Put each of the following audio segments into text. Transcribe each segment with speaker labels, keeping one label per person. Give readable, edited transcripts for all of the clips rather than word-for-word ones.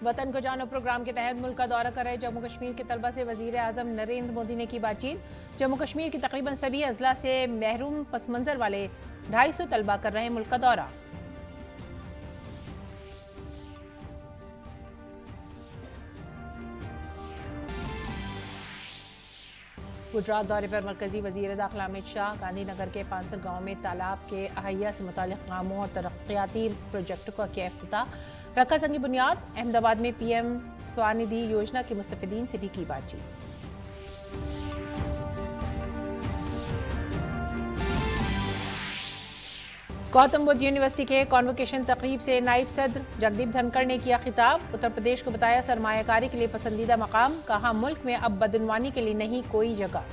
Speaker 1: वतन को जानो प्रोग्राम के तहत मुल्क का दौरा कर रहे जम्मू कश्मीर के तलबा से वजीर आजम नरेंद्र मोदी ने की बातचीत। जम्मू कश्मीर के तकरीबन सभी अजला से महरूम पस मंजर वाले 250 तलबा कर रहे हैं मुल्क का दौरा। गुजरात दौरे पर मरकजी वजीर दाखिला अमित शाह गांधीनगर के पांसर गांव में तालाब के अहैया से मुताल्लिक कामों और तरक्याती प्रोजेक्टों का किया इफ्तिताह, रखा संगी बुनियाद। अहमदाबाद में पीएम स्वनिधि योजना के मुस्तफिदीन से भी की बातचीत। गौतम बुद्ध यूनिवर्सिटी के कॉन्वोकेशन तकरीब से नायब सदर जगदीप धनखड़ ने किया खिताब। उत्तर प्रदेश को बताया सरमायाकारी के लिए पसंदीदा मकाम, कहा मुल्क में अब बदनवानी के लिए नहीं कोई जगह।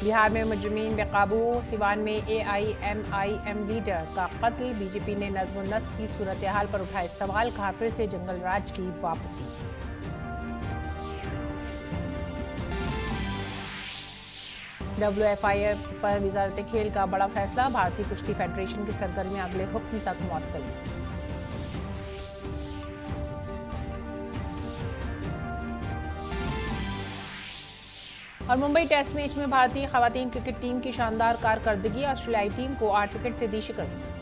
Speaker 1: बिहार में मुजरिमीन बेकाबू, सिवान में एआईएमआईएम लीडर का कत्ल, बीजेपी ने नज्म व नस्क की सूरत हाल पर उठाए सवाल, कहा फिर से जंगल राज की वापसी। WFIA पर वजारत खेल का बड़ा फैसला, भारतीय कुश्ती फेडरेशन की सरगर्मियां अगले हुक्म तक मुअत्तल। और मुंबई टेस्ट मैच में भारतीय खवातीन क्रिकेट टीम की शानदार कारकर्दगी, ऑस्ट्रेलियाई टीम को 8 विकेट से दी शिकस्त।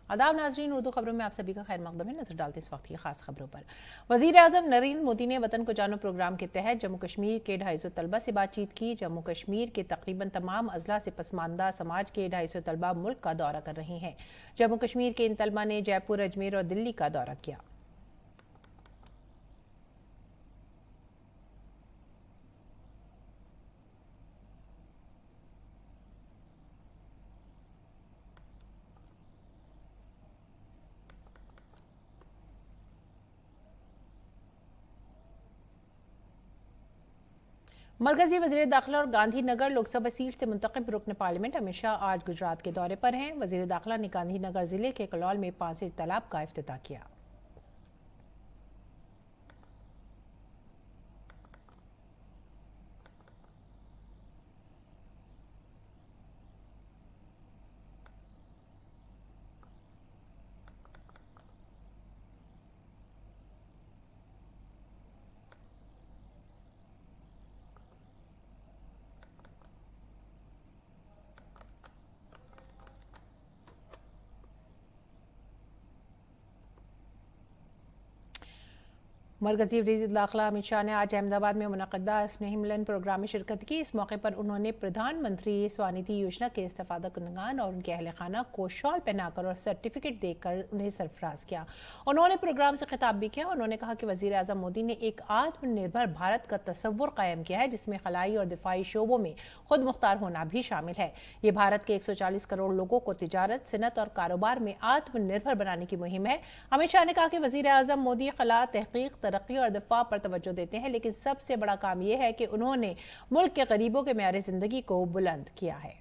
Speaker 1: आदाब नाजरीन, उर्दू खबरों में आप सभी का खैर मकदम है। नजर डालते इस वक्त की खास खबरों पर। वजीर आजम नरेंद्र मोदी ने वतन को जानो प्रोग्राम के तहत जम्मू कश्मीर के 250 तलबा से बातचीत की। जम्मू कश्मीर के तकरीबन तमाम अजला से पसमानदा समाज के 250 तलबा मुल्क का दौरा कर रहे हैं। जम्मू कश्मीर के इन तलबा ने जयपुर, अजमेर और दिल्ली का दौरा किया। मरकजी वजीर दाखिला और गांधीनगर लोकसभा सीट से मुंतखब रुकन पार्लियामेंट अमित शाह आज गुजरात के दौरे पर हैं। वजीर दाखिला ने गांधीनगर जिले के कलौल में पांसेर तालाब का इफ्तिताह किया। मरकजी वजीर दाखिला अमित शाह ने आज अहमदाबाद में मुनक़दा स्नेही मिलन प्रोग्राम में शिरकत की। इस मौके पर उन्होंने प्रधानमंत्री स्वनिधि योजना के इस्तेफादा कुंदगान और उनके अहल खाना को शॉल पहनाकर और सर्टिफिकेट देकर उन्हें सरफराज किया। उन्होंने प्रोग्राम से खिताब भी किया। उन्होंने कहा कि वजीर आजम मोदी ने एक आत्मनिर्भर भारत का तस्वुर कायम किया है, जिसमें खलाई और दिफाई शोबों में खुद मुख्तार होना भी शामिल है। ये भारत के 140 करोड़ लोगों को तिजारत, सनत और कारोबार में आत्मनिर्भर बनाने की मुहिम है। अमित शाह ने कहा कि वजीर आजम मोदी खला, तहकीक, तरक्की और दिफा पर तवज्जो देते हैं, लेकिन सबसे बड़ा काम यह है कि उन्होंने मुल्क के गरीबों के मेयार जिंदगी को बुलंद किया है।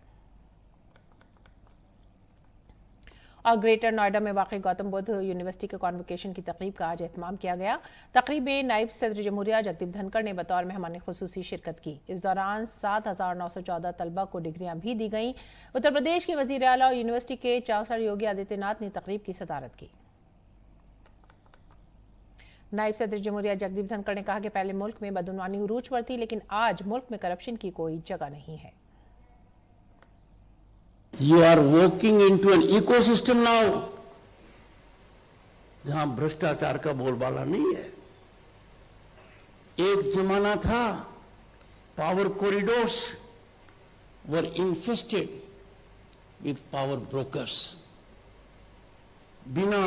Speaker 1: और ग्रेटर नोएडा में वाक़ई गौतम बुद्ध यूनिवर्सिटी के कॉन्वोकेशन की तकरीब का आज एहतमाम किया गया। तकरीब में नायब सदर जमहूरिया जगदीप धनखड़ ने बतौर मेहमान खुसूसी शिरकत की। इस दौरान 7,914 तलबा को डिग्रियां भी दी गईं। उत्तर प्रदेश के वजीर आला और यूनिवर्सिटी के चांसलर योगी आदित्यनाथ ने तकरीब की सदारत की। नायब सदर जमहूरिया जगदीप धनखड़ ने कहा कि पहले मुल्क में बदनवानी उरूज पर थी, लेकिन आज मुल्क में करप्शन की कोई जगह नहीं है।
Speaker 2: You are walking into an ecosystem now, जहां भ्रष्टाचार का बोलबाला नहीं है। एक जमाना था power corridors were infested with power brokers. बिना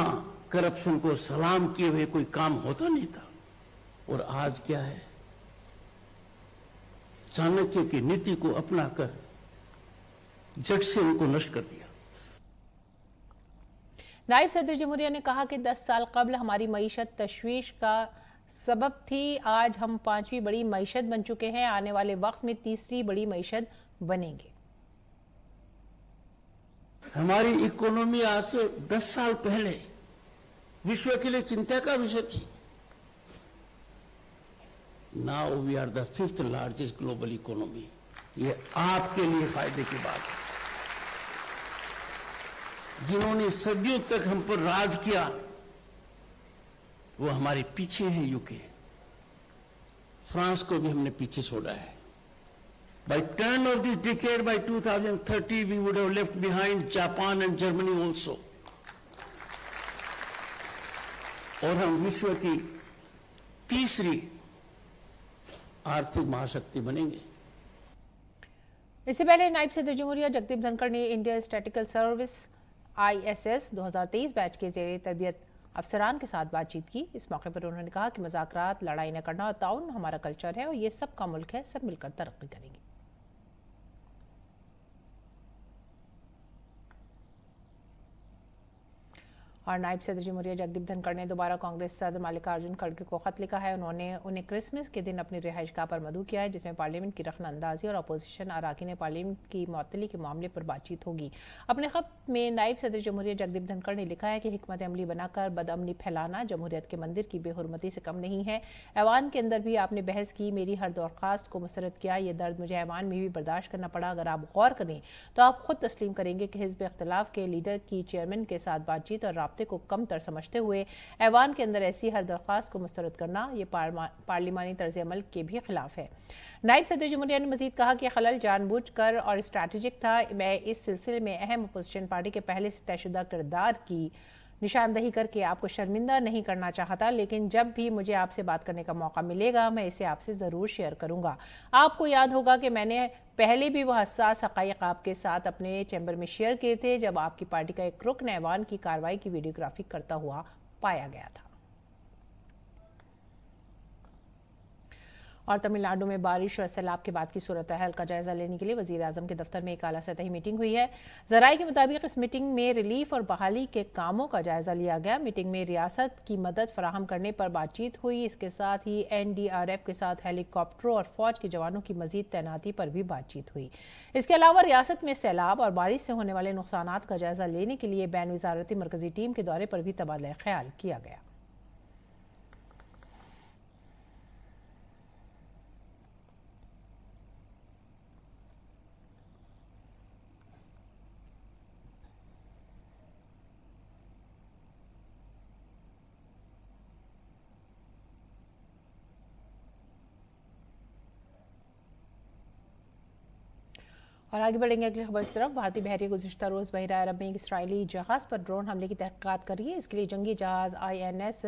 Speaker 2: करप्शन को सलाम किए हुए कोई काम होता नहीं था। और आज क्या है, चाणक्य की नीति को अपनाकर झट से उनको नष्ट कर दिया।
Speaker 1: नायब सदर जमहूरिया ने कहा कि 10 साल कबल हमारी मईशत तशवीश का सबब थी, आज हम 5वीं बड़ी मईशत बन चुके हैं, आने वाले वक्त में 3री बड़ी मईशत बनेंगे।
Speaker 2: हमारी इकोनॉमी आज से 10 साल पहले विश्व के लिए चिंता का विषय थी। Now we are the 5th largest global economy. ये आपके लिए फायदे की बात है। जिन्होंने सदियों तक हम पर राज किया वो हमारे पीछे है। यूके, फ्रांस को भी हमने पीछे छोड़ा है। By turn of this decade, by 2030, we would have left behind Japan and Germany also. और हम विश्व की तीसरी आर्थिक महाशक्ति बनेंगे।
Speaker 1: इससे पहले नायब सदर जमहूरिया जगदीप धनखड़ ने India statistical service ISS 2023 batch के ज़ेरे तरबियत अफसरान के साथ बातचीत की। इस मौके पर उन्होंने कहा कि मज़ाकरात, लड़ाई न करना और ताउन हमारा कल्चर है और ये सबका मुल्क है, सब मिलकर तरक्की करेंगे। और नायब सदर जमहूरिया जगदीप धनखड़ ने दोबारा कांग्रेस सदर मल्लिकार्जुन खड़गे को खत लिखा है। उन्होंने उन्हें क्रिसमस के दिन अपनी रिहाइशगाह पर मदऊ किया है, जिसमें पार्लियामेंट की रखन अंदाजी और अपोजिशन अराकीन पार्लियामेंट की मुअत्तली के मामले पर बातचीत होगी। अपने खत में नायब सदर जमहूरिया जगदीप धनखड़ ने लिखा है कि हिकमत अमली बनाकर बदअमनी फैलाना जमहूरियत के मंदिर की बेहुरमती से कम नहीं है। ऐवान के अंदर भी आपने बहस की, मेरी हर दरख्वास्त को मुस्तरद किया। ये दर्द मुझे ऐवान में भी बर्दाश्त करना पड़ा। अगर आप गौर करें तो आप खुद तस्लीम करेंगे कि हिज़्ब इख्तिलाफ के लीडर की चेयरमैन के साथ बातचीत और राब्ते को कम तर समझते हुए ऐवान के अंदर ऐसी हर दरख्वास्त को मुस्तरद करना ये पार्लिमानी तर्ज अमल के भी खिलाफ है। नायब सदर जमहूरिया ने मजीद कहा कि खलल जानबूझकर और स्ट्रैटेजिक था। मैं इस सिलसिले में अहम अपोजिशन पार्टी के पहले से तयशुदा किरदार की निशानदही करके आपको शर्मिंदा नहीं करना चाहता, लेकिन जब भी मुझे आपसे बात करने का मौका मिलेगा मैं इसे आपसे ज़रूर शेयर करूंगा। आपको याद होगा कि मैंने पहले भी वह हसास हक़ाइक़ आपके साथ अपने चैम्बर में शेयर किए थे जब आपकी पार्टी का एक रुकन ऐवान की कार्रवाई की वीडियोग्राफी करता हुआ पाया गया था। और तमिलनाडु में बारिश और सैलाब के बाद की सूरत हाल का जायजा लेने के लिए वजीर आजम के दफ्तर में एक आला सतही मीटिंग हुई है। जराये के मुताबिक इस मीटिंग में रिलीफ और बहाली के कामों का जायजा लिया गया। मीटिंग में रियासत की मदद फराहम करने पर बातचीत हुई। इसके साथ ही NDRF के साथ हेलीकॉप्टरों और फौज के जवानों की मजीद तैनाती पर भी बातचीत हुई। इसके अलावा रियासत में सैलाब और बारिश से होने वाले नुकसानात का जायजा लेने के लिए बैन वजारती मरकजी टीम के दौरे पर भी तबादला ख्याल किया गया। और आगे बढ़ेंगे अगली खबर की तरफ। भारतीय बहरिया गुज़िश्ता रोज़ बहरा अरब में एक इसराइली जहाज़ पर ड्रोन हमले की तहक़ीक़ात कर रही है। इसके लिए जंगी जहाज़ INS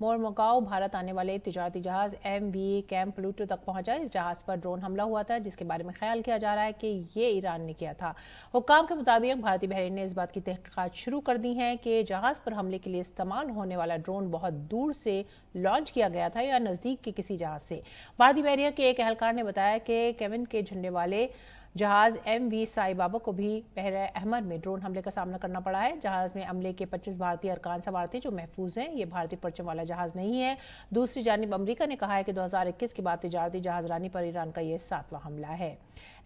Speaker 1: मोरमुगाओ भारत आने वाले तिजारती जहाज़ MV कैम्प प्लूटो तक पहुंचा। इस जहाज़ पर ड्रोन हमला हुआ था, जिसके बारे में ख्याल किया जा रहा है कि ये ईरान ने किया था। हुक्काम के मुताबिक भारतीय बहरीन ने इस बात की तहक़ीक़ात शुरू कर दी है कि जहाज़ पर हमले के लिए इस्तेमाल होने वाला ड्रोन बहुत दूर से लॉन्च किया गया था या नज़दीक के किसी जहाज़ से। भारतीय बहरिया के एक एहलकार ने बताया कि केविन के झंडे वाले जहाज MV साई बाबा को भी बहरा अहमर में ड्रोन हमले का सामना करना पड़ा है। जहाज में अमले के 25 भारतीय अरकान सवार थे जो महफूज हैं। ये भारतीय परचम वाला जहाज नहीं है। दूसरी जानिब अमेरिका ने कहा है कि 2021 के बाद तिजारती जहाजरानी पर ईरान का ये 7वां हमला है।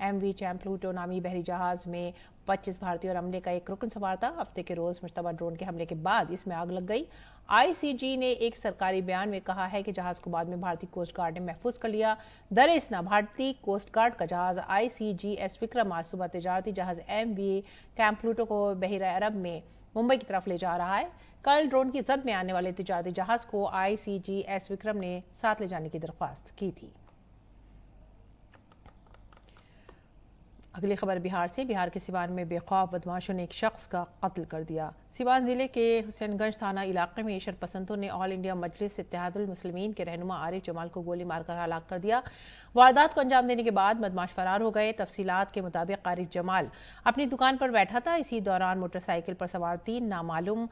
Speaker 1: MV चैम्प प्लूटो नामी बहरी जहाज में 25 भारतीय और अमले का एक रुकन सवार था। हफ्ते के रोज मुश्तबा ड्रोन के हमले के बाद इसमें आग लग गई। ICG ने एक सरकारी बयान में कहा है कि जहाज को बाद में भारतीय कोस्ट गार्ड ने महफूज कर लिया। दरअसल भारतीय कोस्ट गार्ड का जहाज ICGS विक्रम आज सुबह तिजारती जहाज MV कैम्प प्लूटो को बहरा अरब में मुंबई की तरफ ले जा रहा है। कल ड्रोन की जद में आने वाले तिजारती जहाज को ICGS विक्रम ने साथ ले जाने की दरख्वास्त की थी। अगली खबर बिहार से। बिहार के सिवान में बेखौफ बदमाशों ने एक शख्स का कत्ल कर दिया। सिवान जिले के हुसैनगंज थाना इलाके में शरपसंदों ने ऑल इंडिया मजलिस इत्तेहादुल मुस्लिमीन के रहनुमा आरिफ जमाल को गोली मारकर हलाक कर दिया। वारदात को अंजाम देने के बाद बदमाश फरार हो गए। तफसीलात के मुताबिक आरिफ जमाल अपनी दुकान पर बैठा था। इसी दौरान मोटरसाइकिल पर सवार 3 नामालूम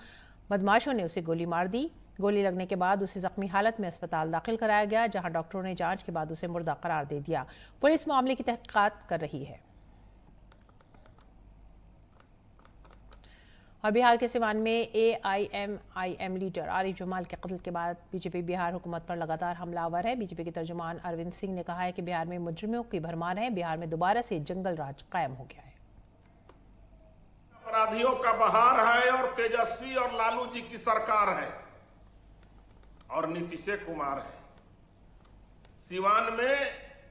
Speaker 1: बदमाशों ने उसे गोली मार दी। गोली लगने के बाद उसे जख्मी हालत में अस्पताल दाखिल कराया गया, जहां डॉक्टरों ने जांच के बाद उसे मुर्दा करार दे दिया। पुलिस मामले की तहकीकात कर रही है। और बिहार के सिवान में AIMIM लीडर आरिफ जमाल के कत्ल के बाद बीजेपी बिहार हुकूमत पर लगातार हमलावर है। बीजेपी के तर्जुमान अरविंद सिंह ने कहा है कि बिहार में मुजरिमों की भरमार है। बिहार में दोबारा से जंगल राज कायम हो गया है।
Speaker 3: अपराधियों का बहार है और तेजस्वी और लालू जी की सरकार है। और नीतीश कुमार है। सिवान में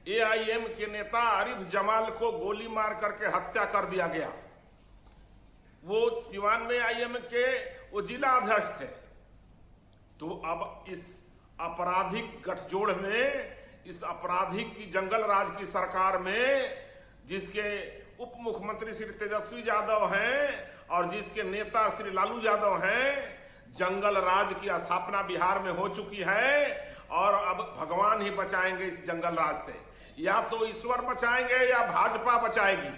Speaker 3: एआईएम के नेता आरिफ जमाल को गोली मार करके हत्या कर दिया गया। वो सिवान में एआईएम के वो जिला अध्यक्ष थे। तो अब इस आपराधिक गठजोड़ में, इस आपराधिक की जंगल राज की सरकार में, जिसके उप मुख्यमंत्री श्री तेजस्वी यादव हैं और जिसके नेता श्री लालू यादव हैं, जंगल राज की स्थापना बिहार में हो चुकी है। और अब भगवान ही बचाएंगे इस जंगल राज से, या तो ईश्वर बचाएंगे या भाजपा बचाएगी।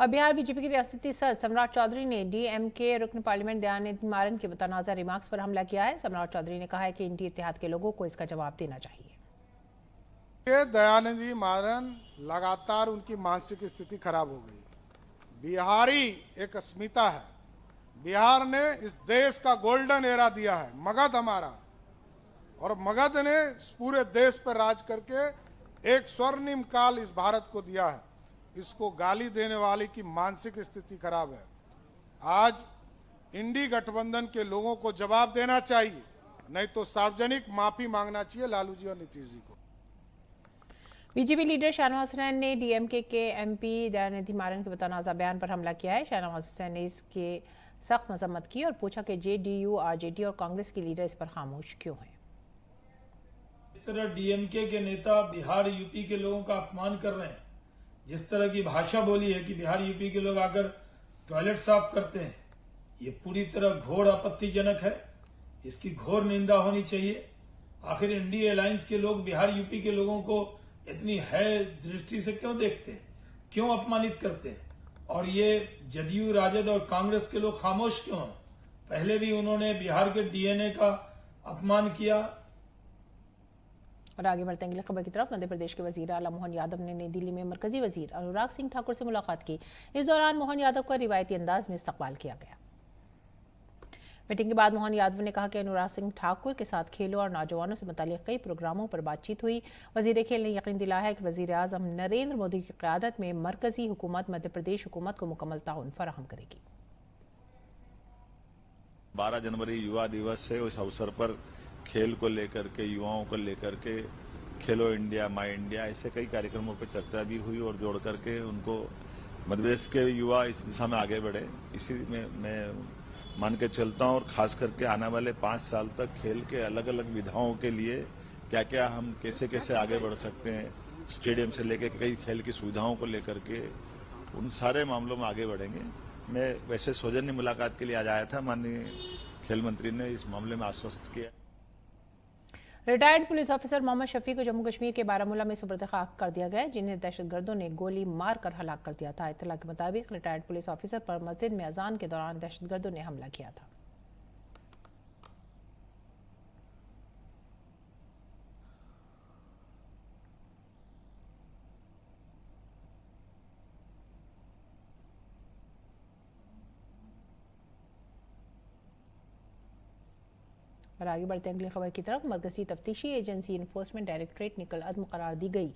Speaker 1: और बिहार बीजेपी के रियासती सदर सम्राट चौधरी ने डीएमके रुकन पार्लियामेंट दयानिधि मारन के मुतनाज़ा रिमार्क्स पर हमला किया है। सम्राट चौधरी ने कहा है कि इंडी इत्तेहाद के लोगों को इसका जवाब देना चाहिए।
Speaker 4: दयानिधि मारन लगातार उनकी मानसिक स्थिति खराब हो गई। बिहारी एक अस्मिता है। बिहार ने इस देश का गोल्डन एरा दिया है, मगध हमारा, और मगध ने पूरे देश पर राज करके एक स्वर्णिम काल इस भारत को दिया है। इसको गाली देने वाले की मानसिक स्थिति खराब है। आज इंडी गठबंधन के लोगों को जवाब देना चाहिए, नहीं तो सार्वजनिक माफी मांगना चाहिए लालू जी और नीतीश जी को।
Speaker 1: बीजेपी लीडर शाहनवाज हुसैन ने डीएमके के एमपी दयानिधि मारन के मुतनाज़ा बयान पर हमला किया है। शाहनवाज हुसैन ने इसके सख्त मजम्मत की और पूछा कि जेडीयू, आरजेडी और कांग्रेस के लीडर इस पर खामोश क्यों हैं।
Speaker 5: इस तरह डीएमके के नेता बिहार यूपी के लोगों का अपमान कर रहे हैं, जिस तरह की भाषा बोली है कि बिहार यूपी के लोग आकर टॉयलेट साफ करते हैं, ये पूरी तरह घोर आपत्तिजनक है। इसकी घोर निंदा होनी चाहिए। आखिर इंडिया अलायंस के लोग बिहार यूपी के लोगों को इतनी है दृष्टि से क्यों देखते हैं, क्यों अपमानित करते हैं, और ये जदयू, राजद और कांग्रेस के लोग खामोश क्यों हैं? पहले भी उन्होंने बिहार के डीएनए का अपमान किया।
Speaker 1: और आगे बढ़ते हैं अगली खबर की तरफ। मध्य प्रदेश के वजीर आला मोहन यादव ने नई दिल्ली में मरकजी वजीर अनुराग सिंह ठाकुर से मुलाकात की। इस दौरान मोहन यादव का रिवायती अंदाज में इस्तकबाल किया गया। मीटिंग के बाद मोहन यादव ने कहा कि अनुराग सिंह ठाकुर के साथ खेलों और नौजवानों से मुतालिक कई प्रोग्रामों पर बातचीत हुई। वजीर खेल ने यकीन दिलाया कि वजीर आजम नरेंद्र मोदी की क़यादत में मरकजी हुकूमत मध्य प्रदेश हुकूमत को मुकम्मल ताउन फराहम करेगी।
Speaker 6: 12 जनवरी युवा दिवस है, उस अवसर पर खेल को लेकर के, युवाओं को लेकर के, खेलो इंडिया, माई इंडिया, ऐसे कई कार्यक्रमों पर चर्चा भी हुई और जोड़ करके उनको मध्य प्रदेश के युवा इस दिशा में आगे बढ़े, इसी में मैं मान के चलता हूं। और खास करके आने वाले 5 साल तक खेल के अलग अलग विधाओं के लिए क्या क्या हम कैसे कैसे आगे बढ़ सकते हैं, स्टेडियम से लेकर कई खेल की सुविधाओं को लेकर के, उन सारे मामलों में आगे बढ़ेंगे। मैं वैसे सौजन्य मुलाकात के लिए आज आया था, माननीय खेल मंत्री ने इस मामले में आश्वस्त किया।
Speaker 1: Retired police officer Mohammad Shafi को जम्मू कश्मीर के बारामूला में सुपुर्द खाक कर दिया गया, जिन्हें दहशतगर्दों ने गोली मारकर हलाक कर दिया था। इत्तला के मुताबिक रिटायर्ड पुलिस ऑफिसर पर मस्जिद में अजान के दौरान दहशतगर्दों ने हमला किया था। और आगे बढ़ते हैं अगली खबर की तरफ। मरकजी तफ्तीशी एजेंसी इन्फोर्समेंट डायरेक्टरेट ने कल अदम करार दी गई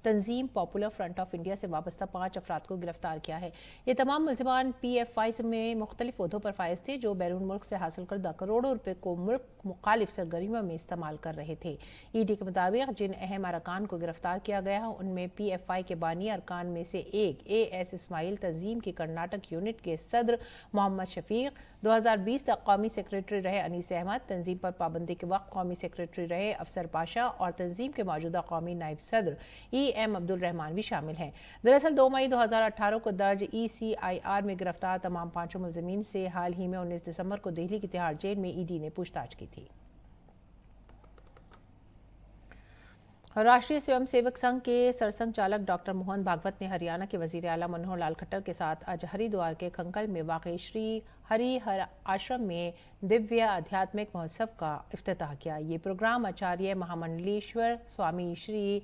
Speaker 1: तंजीम पॉपुलर फ्रंट ऑफ इंडिया से वाबस्ता 5 अफराद को गिरफ्तार किया है। ये तमाम मुलजिमान PFI में मुख्तलिफ ओहदों पर फायज थे, जो बैरून मुल्क से हासिल करदा करोड़ों रुपए को मुल्क मुखालिफ सरगर्मियों में इस्तेमाल कर रहे थे। ED के मुताबिक जिन अहम अरकान को गिरफ्तार किया गया उनमें PFI के बानी अरकान में से एक AS इस्माइल, तंजीम की कर्नाटक यूनिट के सदर मोहम्मद शफीक, 2020 तक कौमी सेक्रेटरी रहे अनीस अहमद, तंजीम पर पाबंदी के वक्त कौमी सेक्रेटरी रहे अफसर पाशा और तंजीम के मौजूदा कौमी नायब सदर EM अब्दुल रहमान भी शामिल हैं। दरअसल 2 मई 2018 को दर्ज ECIR में गिरफ्तार तमाम 5 मुलजिमीन से हाल ही में 19 दिसंबर को दिल्ली की तिहाड़ जेल में ED ने पूछताछ की थी। राष्ट्रीय स्वयंसेवक संघ के सरसंघचालक डॉक्टर मोहन भागवत ने हरियाणा के वजीर आला मनोहर लाल खट्टर के साथ आज हरिद्वार के खंकल में वाक़ श्री हरिहर आश्रम में दिव्य आध्यात्मिक महोत्सव का इफ्तिताह किया। ये प्रोग्राम आचार्य महामंडलेश्वर स्वामी श्री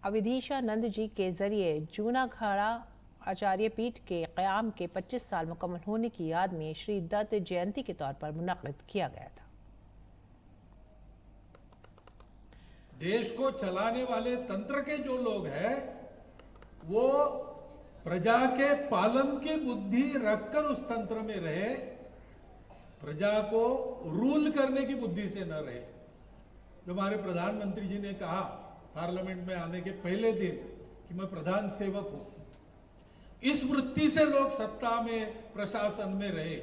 Speaker 1: अविधीशानंद जी के जरिए जूनागढ़ आचार्य पीठ के क़याम के 25 साल मुकम्मल होने की याद में श्री दत्त जयंती के तौर पर मुनक़्क़िद किया गया था।
Speaker 7: देश को चलाने वाले तंत्र के जो लोग हैं वो प्रजा के पालन की बुद्धि रखकर उस तंत्र में रहे, प्रजा को रूल करने की बुद्धि से न रहे। जो हमारे प्रधानमंत्री जी ने कहा पार्लियामेंट में आने के पहले दिन कि मैं प्रधान सेवक हूं, इस वृत्ति से लोग सत्ता में, प्रशासन में रहे।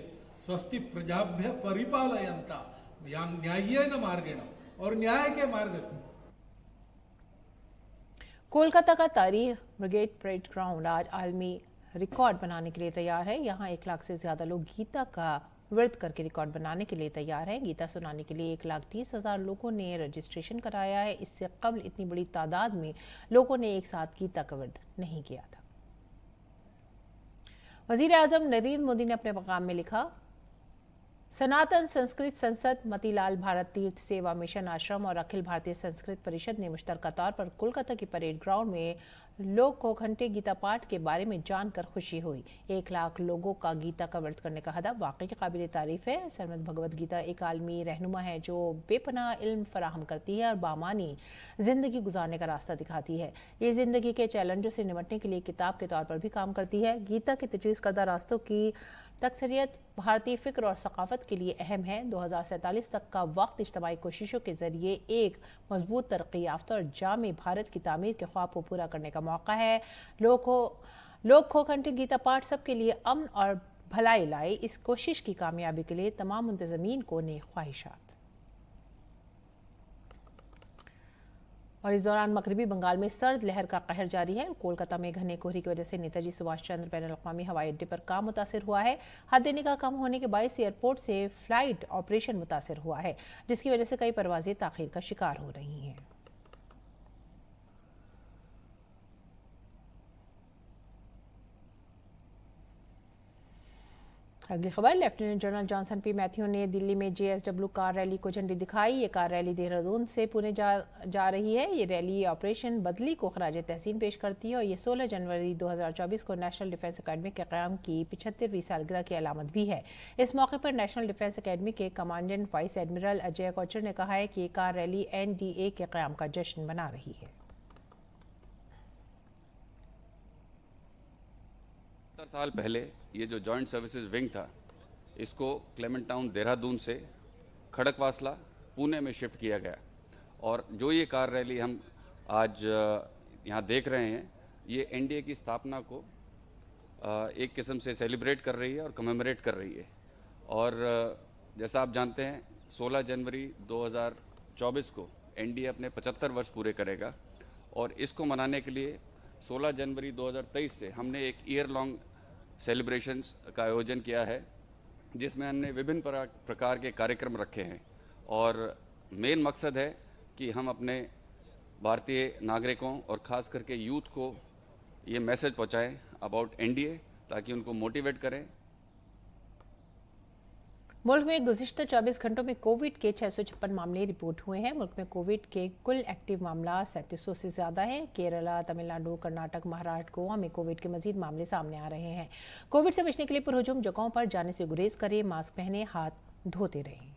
Speaker 7: स्वस्ति प्रजाभ्य परिपालयन्ता न्याय्येन मार्गेण, और न्याय के मार्ग से।
Speaker 1: कोलकाता का तारीख ब्रिगेड परेड ग्राउंड आज आलमी रिकॉर्ड बनाने के लिए तैयार है। यहाँ 1 लाख से ज्यादा लोग गीता का व्रत करके रिकॉर्ड बनाने के लिए तैयार हैं। गीता सुनाने के लिए 1,30,000 लोगों ने रजिस्ट्रेशन कराया है। इससे कबल इतनी बड़ी तादाद में लोगों ने एक साथ गीता का व्रत नहीं किया था। वजीर आजम नरेंद्र मोदी ने अपने पैगाम में लिखा, सनातन संस्कृत संसद, मतीलाल भारत तीर्थ सेवा मिशन आश्रम और अखिल भारतीय संस्कृत परिषद ने मुश्तरका तौर पर कोलकाता की परेड ग्राउंड में लोग को घंटे गीता पाठ के बारे में जानकर खुशी हुई। 1 लाख लोगों का गीता का व्रत करने का हदफ वाकई काबिल तारीफ है। सरमद भगवद गीता एक आलमी रहनुमा है जो बेपनाह इल्म फराहम करती है और बामानी जिंदगी गुजारने का रास्ता दिखाती है। ये जिंदगी के चैलेंजों से निपटने के लिए किताब के तौर पर भी काम करती है। गीता के तजवीज़ करदा रास्तों की तकसरियत भारतीय फिक्र और सकाफत के लिए अहम है। 2047 तक का वक्त इज्तमाई कोशिशों के जरिए एक मजबूत, तरक्की याफ्ता और जामे भारत की तामीर के ख्वाब को पूरा करने का मौका है। लोग खो घंटे गीता पाठ सबके लिए अमन और भलाई लाए। इस कोशिश की कामयाबी के लिए तमाम मुंतज़मीन को नेक ख्वाहिशात। और इस दौरान मगरबी बंगाल में सर्द लहर का कहर जारी है। कोलकाता में घने कोहरे की वजह से नेताजी सुभाष चंद्र बैनुल अक़वामी हवाई अड्डे पर काम मुतासिर हुआ है। हद निगाह कम होने के बायस एयरपोर्ट से फ्लाइट ऑपरेशन मुतासिर हुआ है, जिसकी वजह से कई परवाजें ताखीर का शिकार हो रही हैं। अगली खबर, lieutenant general Johnson P Matthew ने दिल्ली में JSW कार रैली को झंडी दिखाई। ये कार रैली देहरादून से पुणे जा रही है। ये रैली ऑपरेशन बदली को खराज तहसीन पेश करती है और ये 16 जनवरी 2024 को नेशनल डिफेंस अकेडमी के क़याम की 75वीं सालगिरह की अलामत भी है। इस मौके पर नेशनल डिफेंस अकेडमी के commandant vice admiral Ajay Kochhar ने कहा है कि ये कार रैली NDA के क़याम का जश्न मना रही है।
Speaker 8: 70 साल पहले ये जो जॉइंट सर्विसेज विंग था, इसको क्लेमेंट टाउन देहरादून से खड़कवासला पुणे में शिफ्ट किया गया। और जो ये कार रैली हम आज यहाँ देख रहे हैं, ये NDA की स्थापना को एक किस्म से सेलिब्रेट कर रही है और कमेमोरेट कर रही है। और जैसा आप जानते हैं, 16 जनवरी 2024 को NDA अपने 75 वर्ष पूरे करेगा और इसको मनाने के लिए 16 जनवरी 2023 से हमने एक ईयर लॉन्ग सेलिब्रेशंस का आयोजन किया है, जिसमें हमने विभिन्न प्रकार के कार्यक्रम रखे हैं। और मेन मकसद है कि हम अपने भारतीय नागरिकों और ख़ास करके यूथ को ये मैसेज पहुंचाएं अबाउट NDA, ताकि उनको मोटिवेट करें।
Speaker 1: मुल्क में गुज़िश्ता 24 घंटों में कोविड के 656 मामले रिपोर्ट हुए हैं। मुल्क में कोविड के कुल एक्टिव मामला 3700 से ज़्यादा हैं। केरला, तमिलनाडु, कर्नाटक, महाराष्ट्र, गोवा में कोविड के मजीद मामले सामने आ रहे हैं। कोविड से बचने के लिए पुरहुजूम जगहों पर जाने से गुरेज करें, मास्क पहने, हाथ धोते रहें।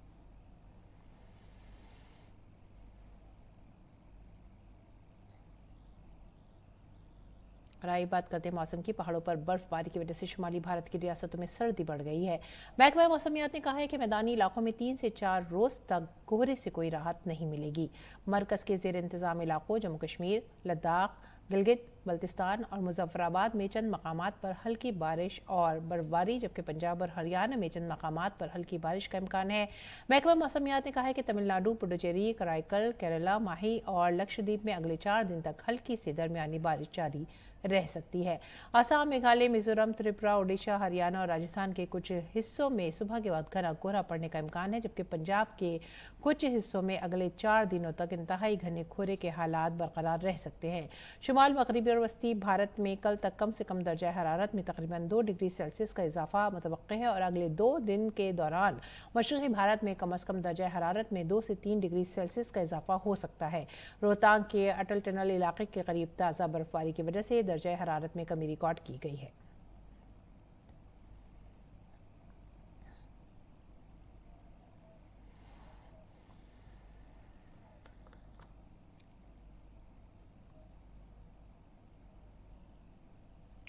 Speaker 1: और आइए बात करते हैं मौसम की। पहाड़ों पर बर्फबारी की वजह से शुमाली भारत की रियासतों में सर्दी बढ़ गई है। महकमा मौसमियात ने कहा है कि मैदानी इलाकों में 3 से 4 रोज तक कोहरे से कोई राहत नहीं मिलेगी। मरकज के जेर इंतजाम इलाकों जम्मू कश्मीर, लद्दाख, गिलगित बल्तिस्तान और मुजफ्फराबाद में चंद मकामात पर हल्की बारिश और बर्फबारी, जबकि पंजाब और हरियाणा में चंद मकामात पर हल्की बारिश का इम्कान है। महकमा मौसमियात ने कहा है कि तमिलनाडु, पुडुचेरी, कराईकल, केरला, माही और लक्षद्वीप में अगले 4 दिन तक हल्की से दरमियानी बारिश जारी रह सकती है। असम, मेघालय, मिजोरम, त्रिपुरा, ओडिशा, हरियाणा और राजस्थान के कुछ हिस्सों में सुबह के बाद घना कोहरा पड़ने का इम्कान है, जबकि पंजाब के कुछ हिस्सों में अगले 4 दिनों तक इंतहाई घने कोहरे के हालात बरकरार रह सकते हैं। शुमाल, मगरबी और वस्ती भारत में कल तक कम से कम दर्जा हरारत में तकरीबन 2 डिग्री सेल्सियस का इजाफा मुतवक्किल है और अगले 2 दिन के दौरान मशरक़ी भारत में कम से कम दर्जा हरारत में 2 से 3 डिग्री सेल्सियस का इजाफा हो सकता है। रोहतांग के अटल टनल इलाके के करीब ताज़ा बर्फबारी की वजह से दर्जा हरारत में कमी रिकॉर्ड की गई है।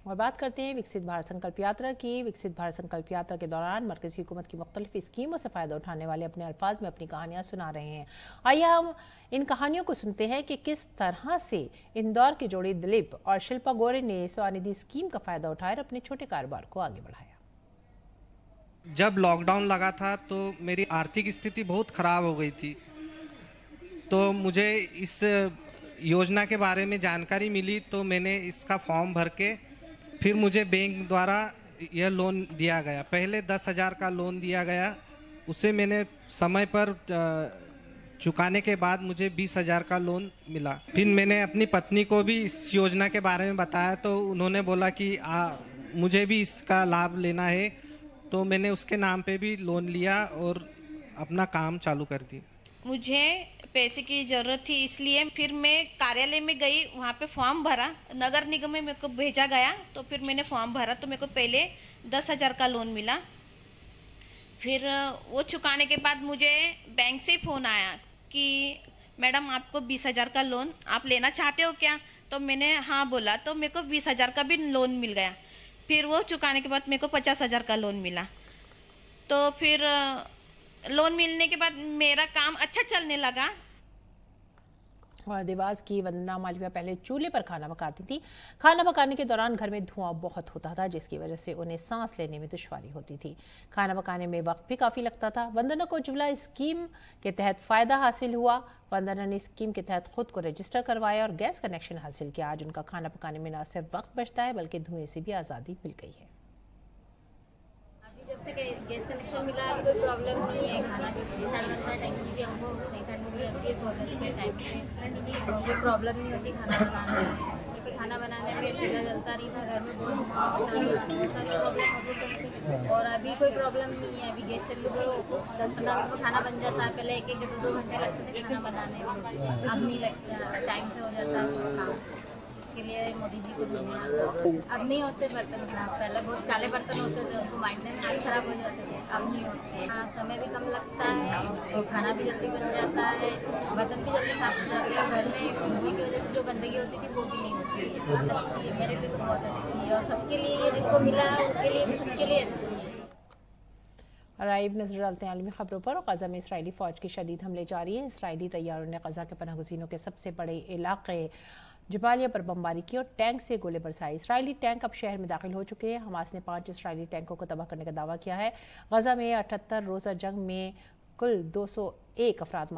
Speaker 1: और बात करते हैं विकसित भारत संकल्प यात्रा की। विकसित भारत संकल्प यात्रा के दौरान मरकजी हुकूमत की मुख्तलिफ स्कीमों से फायदा उठाने वाले अपने अल्फाज में अपनी कहानियां सुना रहे हैं। आइए हम इन कहानियों को सुनते हैं कि किस तरह से इंदौर की जोड़ी दिलीप और शिल्पा गोरे ने स्वनिधि स्कीम का फायदा उठाकर अपने छोटे कारोबार को आगे बढ़ाया।
Speaker 9: जब लॉकडाउन लगा था तो मेरी आर्थिक स्थिति बहुत खराब हो गई थी, तो मुझे इस योजना के बारे में जानकारी मिली, तो मैंने इसका फॉर्म भर के फिर मुझे बैंक द्वारा यह लोन दिया गया। पहले 10,000 का लोन दिया गया, उसे मैंने समय पर चुकाने के बाद मुझे 20,000 का लोन मिला। फिर मैंने अपनी पत्नी को भी इस योजना के बारे में बताया, तो उन्होंने बोला कि मुझे भी इसका लाभ लेना है, तो मैंने उसके नाम पे भी लोन लिया और अपना काम चालू कर दी।
Speaker 10: मुझे पैसे की ज़रूरत थी, इसलिए फिर मैं कार्यालय में गई, वहाँ पे फॉर्म भरा। नगर निगम में मेरे को भेजा गया, तो फिर मैंने फॉर्म भरा, तो मेरे को पहले 10,000 का लोन मिला। फिर वो चुकाने के बाद मुझे बैंक से फ़ोन आया कि मैडम आपको 20,000 का लोन आप लेना चाहते हो क्या? तो मैंने हाँ बोला, तो मेरे को 20,000 का भी लोन मिल गया। फिर वो चुकाने के बाद मेरे को 50,000 का लोन मिला। तो फिर लोन मिलने के बाद मेरा काम अच्छा चलने लगा।
Speaker 1: और देवास की वंदना मालविया पहले चूल्हे पर खाना पकाती थी। खाना पकाने के दौरान घर में धुआं बहुत होता था, जिसकी वजह से उन्हें सांस लेने में दुश्वारी होती थी। खाना पकाने में वक्त भी काफ़ी लगता था। वंदना को उज्ज्वला स्कीम के तहत फ़ायदा हासिल हुआ। वंदना ने स्कीम के तहत खुद को रजिस्टर करवाया और गैस कनेक्शन हासिल किया। आज उनका खाना पकाने में न सिर्फ वक्त बचता है, बल्कि धुएं से भी आज़ादी मिल गई है।
Speaker 11: जब से गैस कनेक्शन मिला है कोई प्रॉब्लम नहीं है। खाना भी सही साइड बनता है, टैंकी भी हमको सही साइड मिल जाती है, 100 रुपये टाइम पे कोई प्रॉब्लम नहीं होती खाना बनाने में। पे खाना बनाने में चूल्हा जलता नहीं था, घर में बहुत धुआं होता था, बहुत सारी प्रॉब्लम होती थी। और अभी कोई प्रॉब्लम नहीं है, अभी गैस चालू करो 10-15 मिनट में खाना बन जाता है। पहले 1-1 2-2 घंटे लगते थे खाना बनाने में, अब नहीं लगता, टाइम से हो जाता है काम। के लिए मोदी जी को धन्यवाद। अब नहीं होते बर्तन खराब, पहले बहुत काले बर्तन होते थे, उनको मांजने में हाथ खराब हो जाते थे, अब नहीं होते। हाँ, समय भी कम लगता है, खाना भी जल्दी बन जाता है, बर्तन भी जल्दी साफ हो जाते हैं। घर में बिजली की वजह से जो गंदगी होती थी वो भी नहीं होती है। बहुत अच्छी है, मेरे लिए तो बहुत अच्छी है और सबके लिए ये जिनको मिला है उनके लिए भी सबके लिए अच्छी है।
Speaker 1: राइब नजर डालते हैं आलमी खबरों पर। गजा में इसराइली फौज की शदीद हमले जारी है। इसराइली तैयारों ने गजा के पनाहगज़ीनों के सबसे बड़े इलाके जबालिया पर बमबारी की और टैंक से गोले बरसाए। इसराइली टैंक अब शहर में दाखिल हो चुके हैं। हमास ने 5 इसराइली टैंकों को तबाह करने का दावा किया है। गजा में 78 रोज़ा जंग में कल 201 अफराद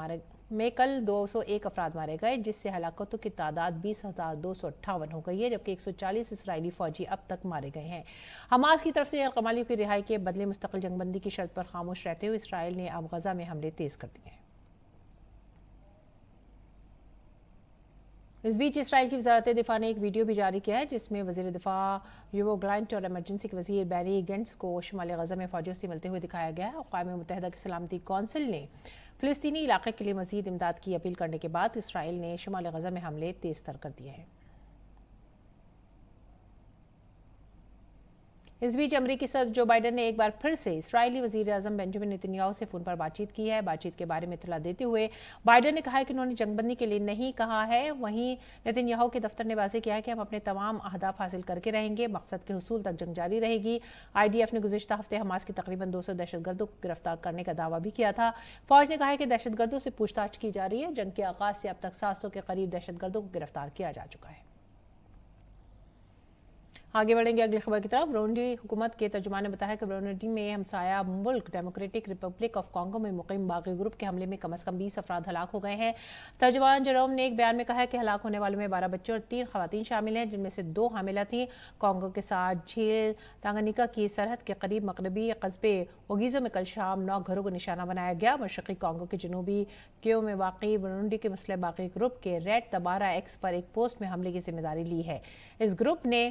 Speaker 1: मारे गए, जिससे हलाकतों की तादाद 20,258 हो गई है, जबकि 140 इसराइली फौजी अब तक मारे गए हैं। हमास की तरफ से गैरकमालियों की रिहाई के बदले मुस्तकिल जंगबंदी की शर्त पर खामोश रहते हुए इसराइल ने अब गजा में हमले तेज कर दिए हैं। इस बीच इसराइल की वजारत दिफा ने एक वीडियो भी जारी किया है, जिसमें वजीर दिफा यूवो ग्लांट और एमरजेंसी के वजीर बैनी गेंट्स को शुमाली गजा में फौजियों से मिलते हुए दिखाया गया है। अक़वाम मुत्तहिदा की सलामती कौंसिल ने फ़िलिस्तीनी इलाके के लिए मज़ीद इमदाद की अपील करने के बाद इसराइल ने शुमाली गजा में हमले तेज तर कर दिए हैं। इस बीच अमरीकी सदर जो बाइडन ने एक बार फिर से इसराइली वजीर आज़म बेंजामिन नेतन्याहू से फ़ोन पर बातचीत की है। बातचीत के बारे में इत्तला देते हुए बाइडन ने कहा है कि उन्होंने जंगबंदी के लिए नहीं कहा है। वहीं नेतन्याहू के दफ्तर ने वाज़ेह किया है कि हम अपने तमाम अहदाफ हासिल करके रहेंगे, मकसद के हुसूल तक जंग जारी रहेगी। IDF ने गुज़िश्ता हफ्ते हमास के तकरीबन 200 दहशतगर्दों को गिरफ्तार करने का दावा भी किया था। फौज ने कहा है कि दहशतगर्दों से पूछताछ की जा रही है। जंग के आगाज़ से अब तक 700 के करीब दहशतगर्दों को गिरफ्तार किया जा चुका है। आगे बढ़ेंगे अगली खबर की तरफ। बुरुंडी हुकूमत के तर्जुमान ने बताया कि बुरुंडी में हमसाया मुल्क डेमोक्रेटिक रिपब्लिक ऑफ कांगो में मुकीम बागी ग्रुप के हमले में कम से कम 20 अफराद हलाक हो गए हैं। तर्जुमान जेरोम ने एक बयान में कहा है कि हलाक होने वालों में 12 बच्चे और 3 खवातीन शामिल हैं, जिनमें से 2 हामिला थीं। कांगो के साथ झील तांगानिका की सरहद के करीब मगरबी कस्बे ओगीजो में कल शाम 9 घरों को निशाना बनाया गया। मशरक़ी कांगो के जनूबी क्यो में वाक़ई बुरुंडी के मसले बागी ग्रुप के रेड तबारा एक्स पर एक पोस्ट में हमले की जिम्मेदारी ली है। इस ग्रुप ने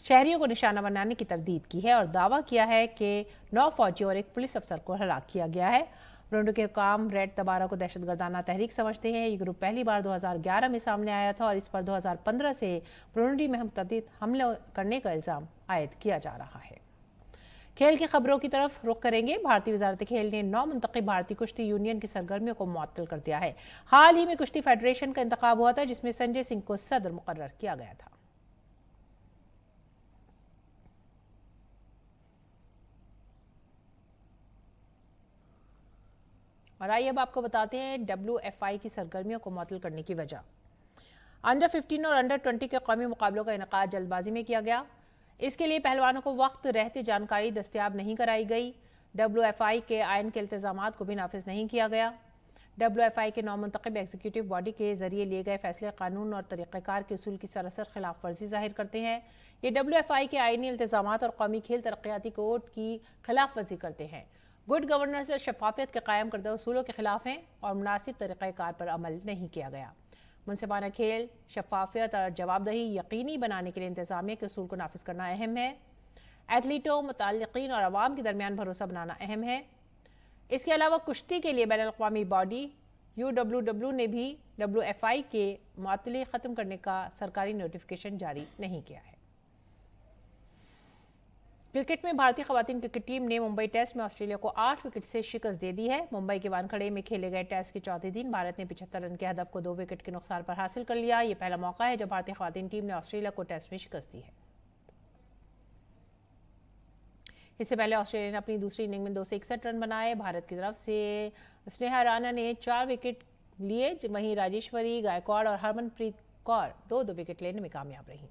Speaker 1: शहरियों को निशाना बनाने की तरदीद की है और दावा किया है कि 9 फौजी और 1 पुलिस अफसर को हलाक किया गया है। बुरुंडी के हुकाम रेड तबारा को दहशतगर्दाना तहरीक समझते हैं। ये ग्रुप पहली बार 2011 में सामने आया था और इस पर 2015 से बुरुंडी में मुतअद्दिद हमले करने का इल्ज़ाम आयद किया जा रहा है। खेल की खबरों की तरफ रुख करेंगे। भारतीय वजारत खेल ने 9 मुंतखब भारतीय कुश्ती यूनियन की सरगर्मियों को मुअत्तल कर दिया है। हाल ही में कुश्ती फेडरेशन का इंतखाब हुआ था, जिसमें संजय सिंह को सदर मुकर्रर किया गया था। और आइए अब आपको बताते हैं WFI की सरगर्मियों को मुअत्तल करने की वजह। अंडर 15 और अंडर 20 के कौमी मुकाबलों का इनेकाद जल्दबाजी में किया गया। इसके लिए पहलवानों को वक्त रहते जानकारी दस्तियाब नहीं कराई गई। WFI के आयन के इल्तिजामात को भी नाफिज नहीं किया गया। WFI के नौमुंतखब एग्जीक्यूटिव बॉडी के जरिए लिए गए फैसले कानून और तरीक़ेकार के उसूल की सरासर खिलाफ वर्जी जाहिर करते हैं। ये WFI के आइनी इल्तिजामात और कौमी खेल तरक्याती कोड की खिलाफ वर्जी करते हैं। गुड गवर्नेंस और शफाफियत के कायम करदा उसूलों के खिलाफ हैं और मुनासिब तरीक़ेकार पर अमल नहीं किया गया। मुनसिफाना खेल, शफाफियत और जवाबदही यकीनी बनाने के लिए इंतजामिया के उसूल को नाफिज करना अहम है। एथलीटों, मुताल्लिकीन और अवाम के दरमियान भरोसा बनाना अहम है। इसके अलावा कुश्ती के लिए बैनुल अक़वामी बॉडी UWW ने भी WFI के मुअत्तली ख़त्म करने का सरकारी नोटिफिकेशन जारी नहीं किया है। क्रिकेट में भारतीय ख़वातीन क्रिकेट टीम ने मुंबई टेस्ट में ऑस्ट्रेलिया को 8 विकेट से शिकस्त दे दी है। मुंबई के वानखड़े में खेले गए टेस्ट के चौथे दिन भारत ने 75 रन के हदफ को 2 विकेट के नुकसान पर हासिल कर लिया। ये पहला मौका है जब भारतीय ख़वातीन टीम ने ऑस्ट्रेलिया को टेस्ट में शिकस्त दी है। इससे पहले ऑस्ट्रेलिया ने अपनी दूसरी इनिंग में 261 रन बनाए। भारत की तरफ से स्नेहा राणा ने 4 विकेट लिए, वहीं राजेश्वरी, गायकवाड़ और हरमनप्रीत कौर 2-2 विकेट लेने में कामयाब रही।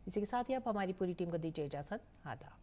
Speaker 1: इसी के साथ ही अब हमारी पूरी टीम को दीजिए इजाजत। आदाब।